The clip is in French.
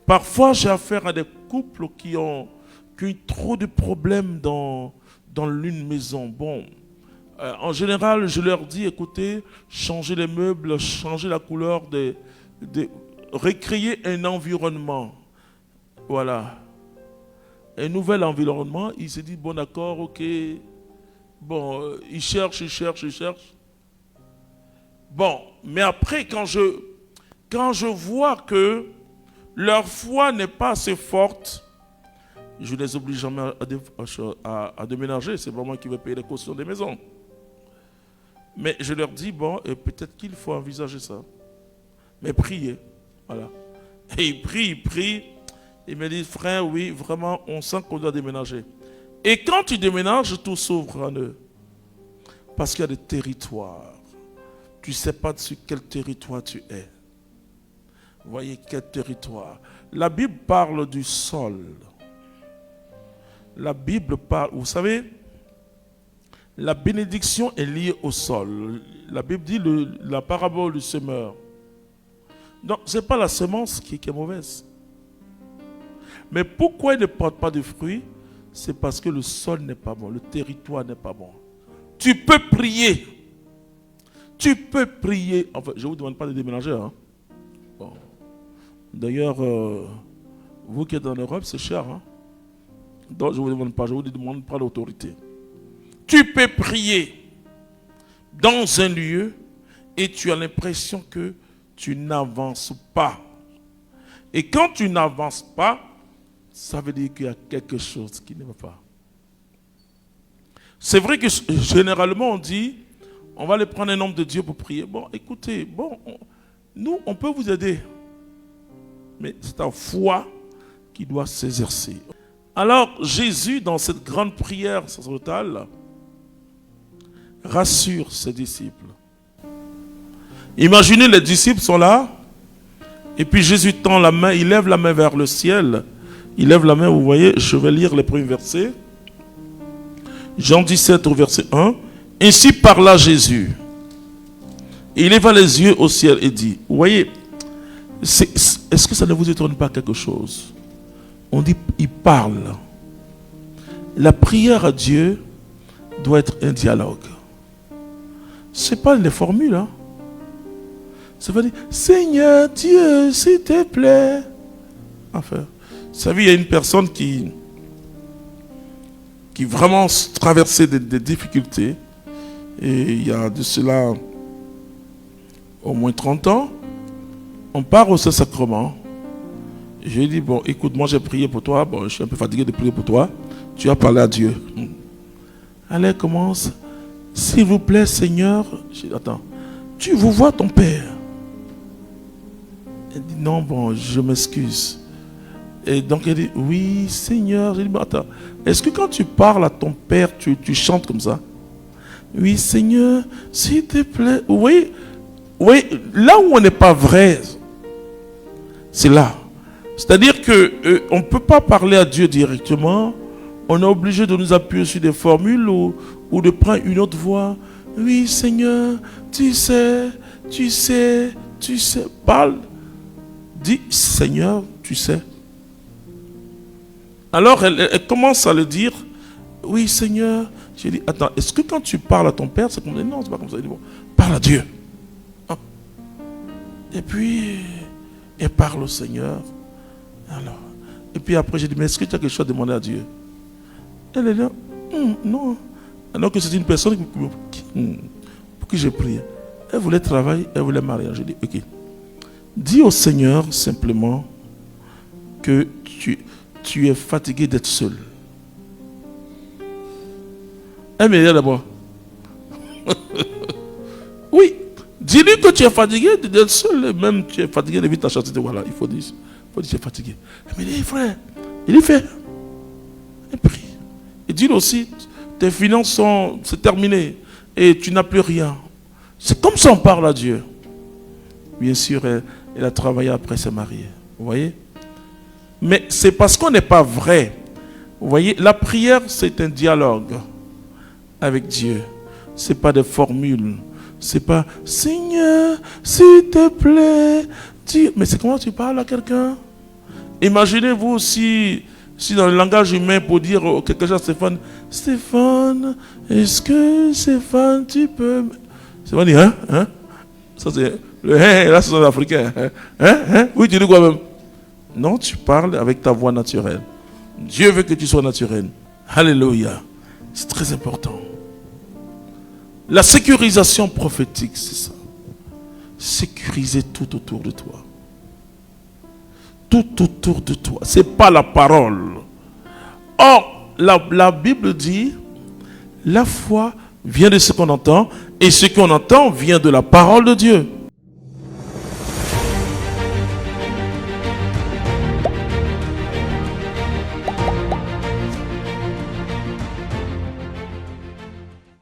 Parfois, j'ai affaire à des couples qui ont eu trop de problèmes dans l'une maison. Bon, en général, je leur dis, écoutez, changez les meubles, changez la couleur, recréer un environnement. Voilà. Un nouvel environnement. Il se dit, bon d'accord, ok. Bon, il cherche. Bon, mais après, quand je vois que leur foi n'est pas assez forte, je ne les oblige jamais à déménager. C'est pas moi qui vais payer les cautions des maisons. Mais je leur dis, bon, peut-être qu'il faut envisager ça. Mais priez. Voilà. Et ils prient. Ils me disent, frère, oui, vraiment, on sent qu'on doit déménager. Et quand tu déménages, tout s'ouvre en eux. Parce qu'il y a des territoires. Tu ne sais pas sur quel territoire tu es. Vous voyez quel territoire. La Bible parle du sol. La Bible parle, vous savez, la bénédiction est liée au sol. La Bible dit la parabole du semeur. Donc, ce n'est pas la semence qui est mauvaise. Mais pourquoi il ne porte pas de fruits? C'est parce que le sol n'est pas bon, le territoire n'est pas bon. Tu peux prier. Enfin, je ne vous demande pas de déménager. Hein? Bon. D'ailleurs, vous qui êtes en Europe, c'est cher. Hein? Donc, je ne vous demande pas, je vous demande pas l'autorité. Tu peux prier dans un lieu et tu as l'impression que tu n'avances pas. Et quand tu n'avances pas, ça veut dire qu'il y a quelque chose qui ne va pas. C'est vrai que généralement on dit, on va aller prendre un homme de Dieu pour prier. Bon, écoutez, nous on peut vous aider. Mais c'est ta foi qui doit s'exercer. Alors Jésus, dans cette grande prière sacerdotale, rassure ses disciples. Imaginez, les disciples sont là, et puis Jésus tend la main, il lève la main vers le ciel. Il lève la main, vous voyez, je vais lire les premiers versets. Jean 17 au verset 1. Ainsi parla Jésus. Il leva les yeux au ciel et dit, vous voyez, est-ce que ça ne vous étonne pas quelque chose? On dit, il parle. La prière à Dieu doit être un dialogue. Ce n'est pas des formules. Hein? Ça veut dire, Seigneur Dieu, s'il te plaît. Enfin, vous savez, il y a une personne qui vraiment traversait des difficultés. Et il y a de cela au moins 30 ans, on part au Saint-Sacrement. Je lui ai dit, bon, écoute, moi j'ai prié pour toi. Bon, je suis un peu fatigué de prier pour toi. Tu as parlé à Dieu. Allez, commence. S'il vous plaît, Seigneur. Je dis, attends, vous vois ton père? Elle dit, non, bon, je m'excuse. Et donc elle dit, oui, Seigneur. Je dis, bon, attends, est-ce que quand tu parles à ton père, tu chantes comme ça? Oui, Seigneur, s'il te plaît. Oui, là où on n'est pas vrai, c'est là. C'est-à-dire qu'on ne peut pas parler à Dieu directement. On est obligé de nous appuyer sur des formules ou de prendre une autre voix. Oui, Seigneur, tu sais. Parle. Dis, Seigneur, tu sais. Alors, elle commence à le dire. Oui, Seigneur. J'ai dit, attends, est-ce que quand tu parles à ton père, c'est comme ça? Non, c'est pas comme ça. Il dit, bon, parle à Dieu. Ah. Et puis, elle parle au Seigneur. Alors, et puis après, j'ai dit, mais est-ce que tu as quelque chose à demander à Dieu? Elle est là, non. Alors que c'est une personne pour qui j'ai prié. Elle voulait travailler, elle voulait marier. J'ai dit, ok. Dis au Seigneur simplement que tu es fatigué d'être seul. Elle me dit d'abord. Oui, dis-lui que tu es fatigué d'être seul. Même tu es fatigué de vivre ta chastité. Voilà, il faut dire que tu es fatigué. Elle me dit, frère, il est fait. Elle prie. Et dis-lui aussi, tes finances c'est terminé. Et tu n'as plus rien. C'est comme ça on parle à Dieu. Bien sûr, elle a travaillé après se marier. Vous voyez? Mais c'est parce qu'on n'est pas vrai. Vous voyez, la prière, c'est un dialogue avec Dieu. Ce n'est pas des formules. Ce n'est pas Seigneur, s'il te plaît. Mais c'est comment tu parles à quelqu'un? Imaginez-vous si dans le langage humain, pour dire quelque chose à Stéphane, Stéphane, est-ce que Stéphane, tu peux... Stéphane dit, hein? Ça c'est... Là, c'est l'Africain. Oui, tu dis quoi même? Non, tu parles avec ta voix naturelle. Dieu veut que tu sois naturel. Alléluia. C'est très important. La sécurisation prophétique, c'est ça. Sécuriser tout autour de toi. Tout autour de toi. Ce n'est pas la parole. Or, la Bible dit, la foi vient de ce qu'on entend, et ce qu'on entend vient de la parole de Dieu.